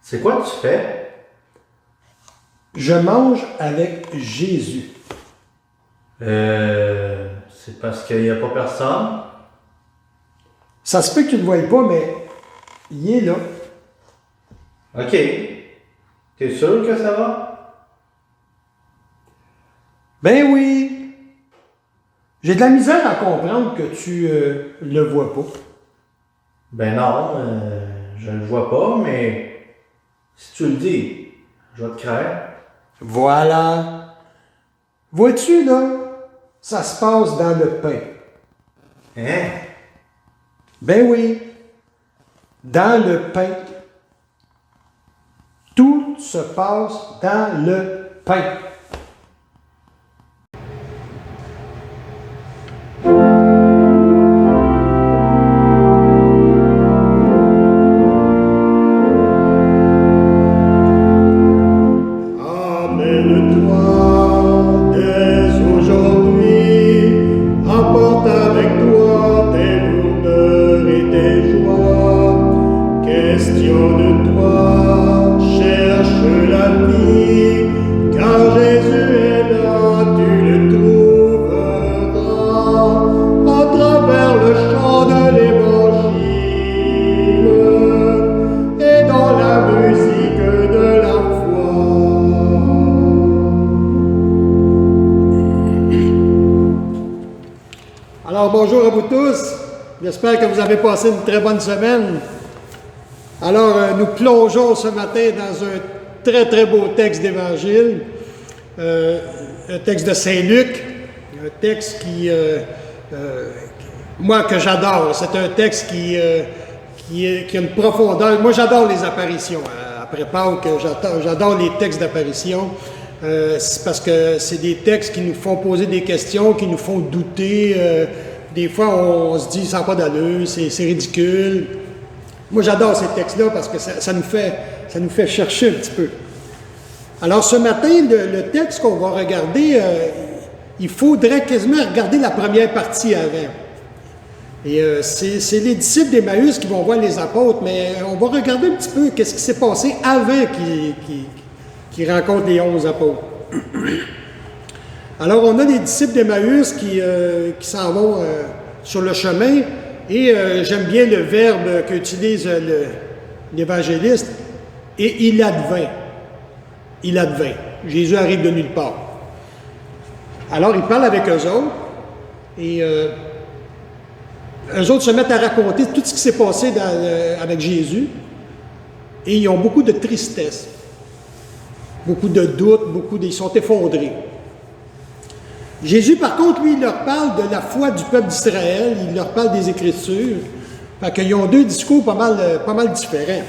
C'est quoi que tu fais? Je mange avec Jésus. C'est parce qu'il n'y a pas personne? Ça se peut que tu ne le voies pas, mais il est là. OK. T'es sûr que ça va? Ben oui. J'ai de la misère à comprendre que tu le vois pas. Ben non, je le vois pas, mais si tu le dis, je vais te croire. Voilà. Vois-tu, là? Ça se passe dans le pain. Hein? Ben oui. Dans le pain. Tout se passe dans le pain. Amène-toi dès aujourd'hui, apporte avec toi tes lourdeurs et tes joies. Questionne-toi, cherche la vie, car Jésus est là, tu le trouveras à travers le chant de l'Évangile et dans la musique de la foi. Alors bonjour à vous tous, j'espère que vous avez passé une très bonne semaine. Alors nous plongeons ce matin dans un très très beau texte d'évangile, un texte de Saint-Luc, un texte moi que j'adore, c'est un texte qui a une profondeur. Moi j'adore les apparitions, après Pâques j'adore les textes d'apparition. C'est parce que c'est des textes qui nous font poser des questions, qui nous font douter. Des fois, on se dit, ça n'a pas d'allure, c'est ridicule. Moi, j'adore ces textes-là parce que ça nous fait chercher un petit peu. Alors, ce matin, le texte qu'on va regarder, il faudrait quasiment regarder la première partie avant. Et c'est les disciples d'Emmaüs qui vont voir les apôtres, mais on va regarder un petit peu qu'est-ce qui s'est passé avant qui rencontre les 11 apôtres. Alors, on a des disciples d'Emmaüs qui s'en vont sur le chemin, et j'aime bien le verbe qu'utilise l'évangéliste, et il advint. Il advint. Jésus arrive de nulle part. Alors, il parle avec eux autres, et eux autres se mettent à raconter tout ce qui s'est passé avec Jésus, et ils ont beaucoup de tristesse. Beaucoup de doutes, ils sont effondrés. Jésus, par contre, lui, il leur parle de la foi du peuple d'Israël, il leur parle des Écritures. Fait qu'ils ont deux discours pas mal différents.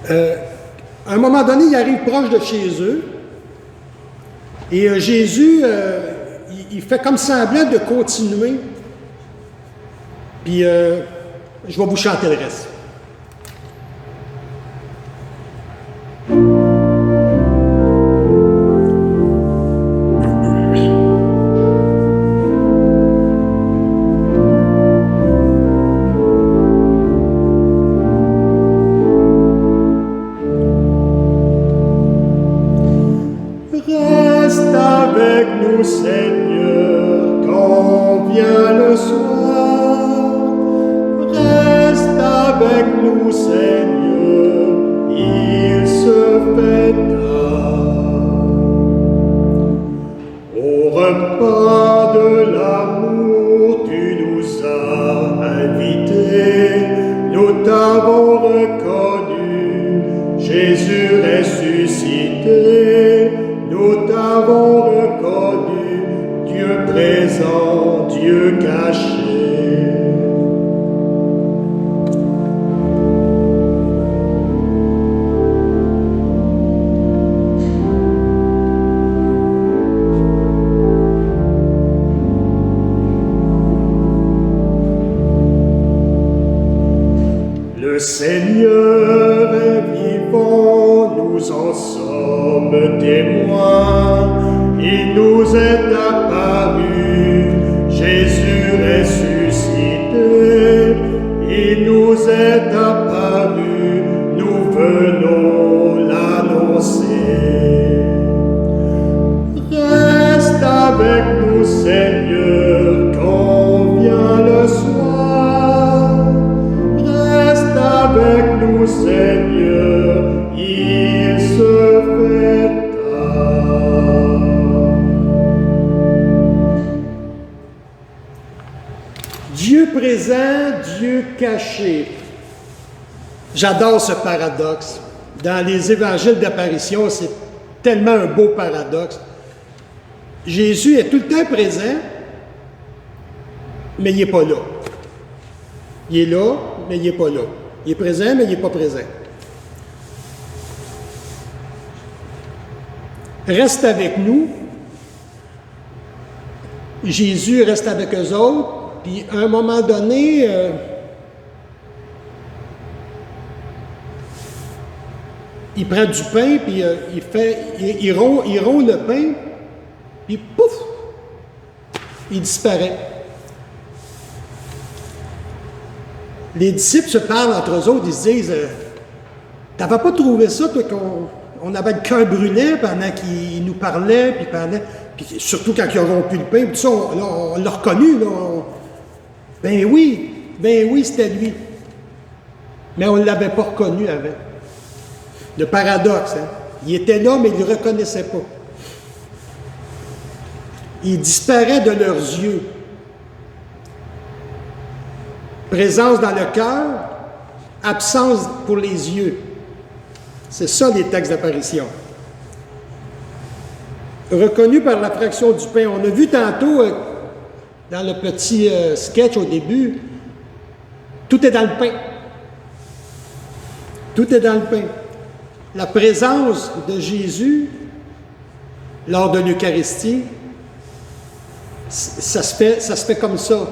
À un moment donné, il arrive proche de chez eux, et Jésus, il fait comme semblant de continuer. Puis, je vais vous chanter le reste. Reste avec nous, Seigneur, quand vient le soir. Reste avec nous, Seigneur, il se fait tard. Au repas de l'amour, tu nous as invités, nous t'avons reconnu, Jésus ressuscité. Nous t'avons reconnu, Dieu présent, Dieu caché. Le Seigneur est vivant, nous en sommes témoins. Il nous est apparu, Jésus ressuscité. Il nous est apparu, nous nous venons l'annoncer. Reste avec nous, Seigneur, quand vient le soir. Reste avec nous, Seigneur, il se fait tard. Dieu présent, Dieu caché. J'adore ce paradoxe. Dans les évangiles d'apparition, c'est tellement un beau paradoxe. Jésus est tout le temps présent, mais il n'est pas là. Il est là, mais il n'est pas là. Il est présent, mais il n'est pas présent. Reste avec nous. Jésus reste avec eux autres, puis à un moment donné, il prend du pain, puis il rompt le pain, puis pouf, il disparaît. Les disciples se parlent entre eux autres, ils se disent t'avais pas trouvé ça, toi, qu'on avait le cœur brûlé pendant qu'il nous parlait, puis surtout quand ils ont rompu le pain, puis tout ça, on l'a reconnu, là, ben oui, c'était lui. Mais on ne l'avait pas reconnu avant. Le paradoxe, hein? Il était là, mais ils ne le reconnaissaient pas. Il disparaît de leurs yeux. Présence dans le cœur, absence pour les yeux. C'est ça les textes d'apparition. Reconnu par la fraction du pain. On a vu tantôt, dans le petit sketch au début, tout est dans le pain. Tout est dans le pain. La présence de Jésus lors de l'Eucharistie, ça se fait comme ça.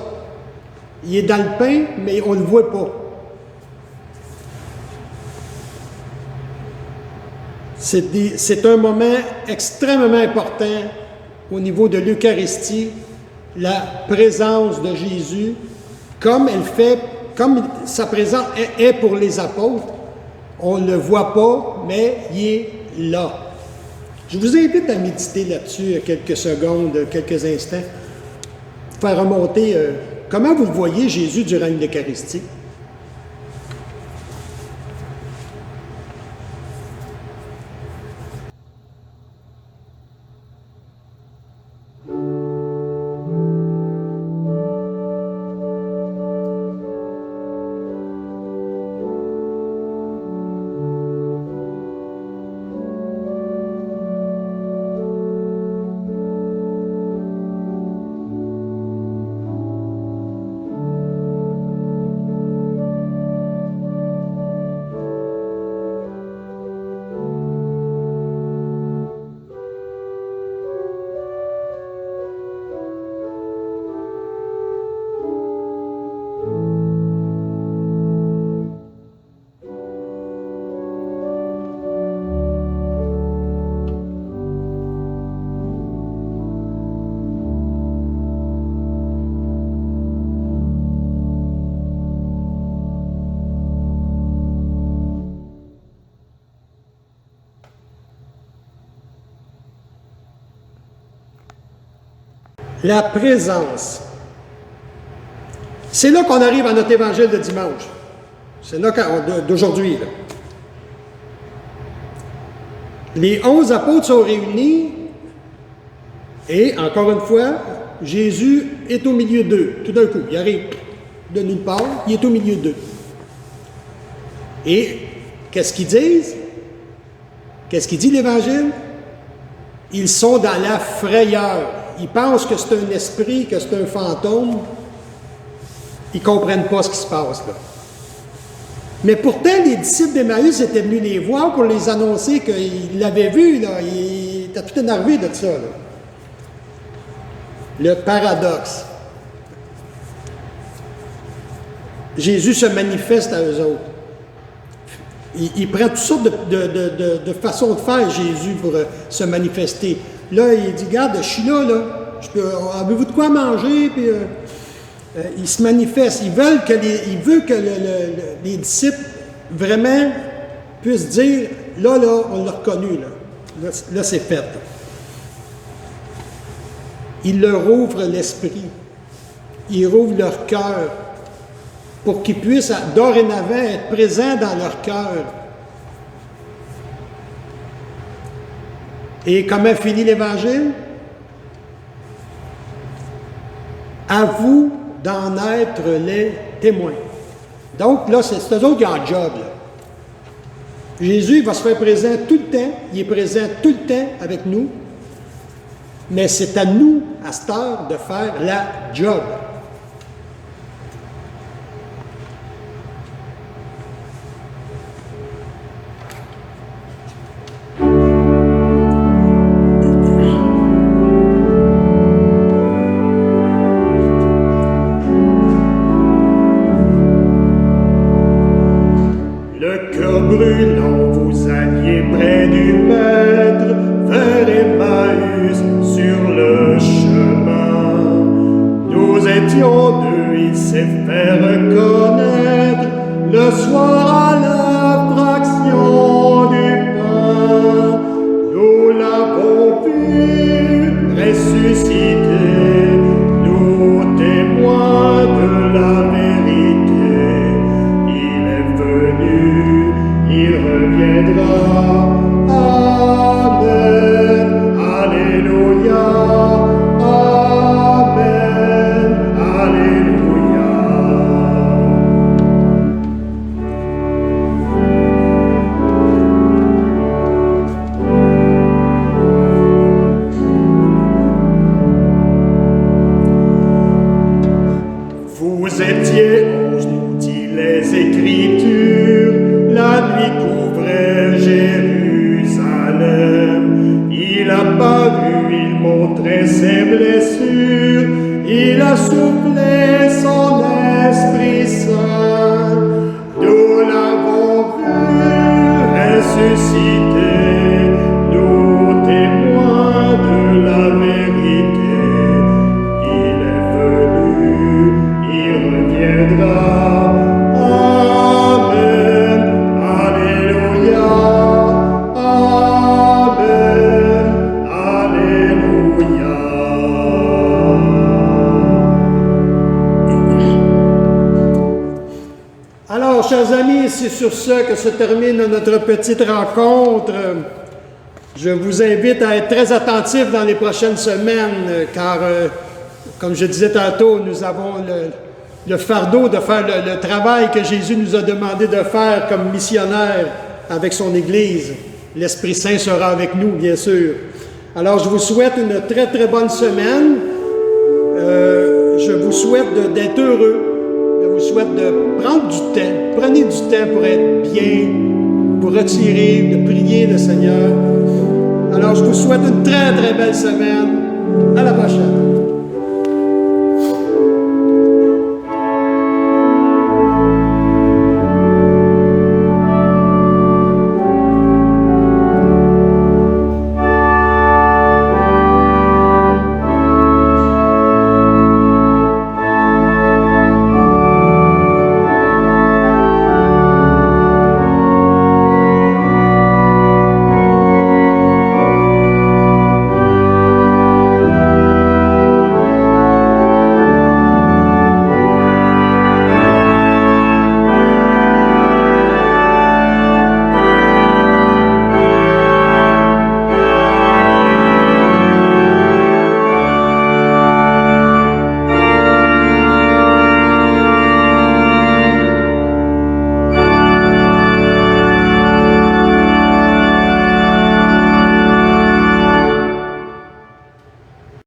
Il est dans le pain, mais on ne le voit pas. C'est un moment extrêmement important au niveau de l'Eucharistie, la présence de Jésus, comme sa présence est pour les apôtres. On ne le voit pas, mais il est là. Je vous invite à méditer là-dessus quelques secondes, quelques instants, pour faire remonter comment vous le voyez Jésus durant l'Eucharistie. La présence. C'est là qu'on arrive à notre évangile de dimanche. C'est là d'aujourd'hui. Là. Les 11 apôtres sont réunis et, encore une fois, Jésus est au milieu d'eux. Tout d'un coup, il arrive de nulle part, il est au milieu d'eux. Et qu'est-ce qu'ils disent? Qu'est-ce qu'il dit l'Évangile? Ils sont dans la frayeur. Ils pensent que c'est un esprit, que c'est un fantôme. Ils ne comprennent pas ce qui se passe là. Mais pourtant, les disciples d'Emmaüs étaient venus les voir pour les annoncer qu'ils l'avaient vu. Là. Ils étaient tout énervés de ça. Là. Le paradoxe. Jésus se manifeste à eux autres. Il prend toutes sortes de façons de faire, Jésus, pour se manifester. Là, il dit, regarde, je suis là, avez-vous de quoi manger? Puis, il se manifeste. Il veut que les disciples vraiment puissent dire, là, on l'a reconnu, là c'est fait. Il leur ouvre l'esprit, il rouvre leur cœur pour qu'ils puissent dorénavant être présents dans leur cœur. Et comment finit l'Évangile? À vous d'en être les témoins. Donc là, c'est eux autres qui ont un job. Là. Jésus, il va se faire présent tout le temps, il est présent tout le temps avec nous, mais c'est à nous, à cette heure, de faire la job. Brûlant, vous alliez près du Maître, vers Emmaüs sur le chemin. Nous étions deux, il s'est fait reconnaître, le soir à la fraction du pain. Nous l'avons vu ressusciter, nous témoins de la vérité. Il est venu, il reviendra. Amen. Alléluia. Amen. Alléluia. Vous étiez 11, nous dit les Écritures, la nuit couvrait Jérusalem. Il a paru, il montrait ses blessures, il a soufflé son Esprit Saint. Nous l'avons vu ressusciter, nous témoins de la vérité. Il est venu, il reviendra. Amen. Alléluia. Amen. Alléluia. Alors, chers amis, c'est sur ce que se termine notre petite rencontre. Je vous invite à être très attentifs dans les prochaines semaines, car, comme je disais tantôt, nous avons le fardeau de faire le travail que Jésus nous a demandé de faire comme missionnaire avec son Église. L'Esprit Saint sera avec nous, bien sûr. Alors, je vous souhaite une très, très bonne semaine. Je vous souhaite d'être heureux. Je vous souhaite de prendre du temps. Prenez du temps pour être bien, pour retirer, de prier le Seigneur. Alors, je vous souhaite une très, très belle semaine. À la prochaine.